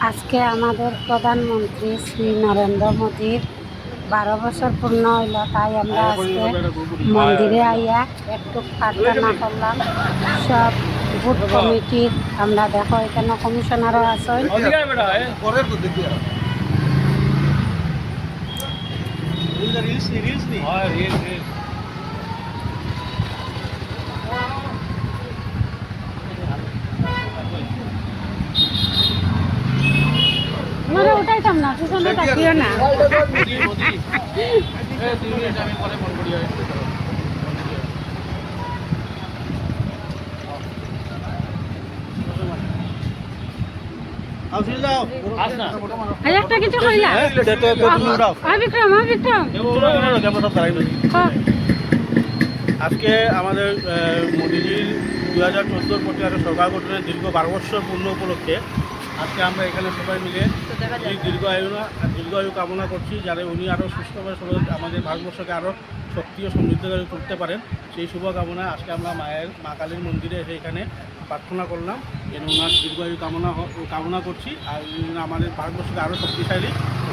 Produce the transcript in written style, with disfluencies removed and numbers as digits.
আজকে আমাদের প্রধানমন্ত্রী শ্রী নরেন্দ্র মোদীর 12 বছর পূর্ণ হইল, তাই আমরা আজকে মন্দিরে আইয়া একটু প্রার্থনা করলাম। সব বুথ কমিটির আমরা দেখো এখানে কমিশনারও আছেন। আমরা উঠাইতাম না, পিছনে তাকিও না। একটা কিছু কইলা বিক্রম বিক্রম আজকে আমাদের মোদীজির 2014 প্রতি একটা সরকার গঠনের দীর্ঘ 12 বছর পূর্ণ উপলক্ষে আজকে আমরা এখানে সবাই মিলে দীর্ঘায়ু কামনা করছি, যাতে উনি আরও সুস্থভাবে আমাদের ভারতবর্ষকে আরও শক্তি ও সমৃদ্ধ করে তুলতে পারেন। সেই শুভকামনায় আজকে আমরা মা কালীর মন্দিরে এসে এখানে প্রার্থনা করলাম, যেন ওনার দীর্ঘায়ু কামনা করছি আর আমাদের ভারতবর্ষকে আরও শক্তিশালী ও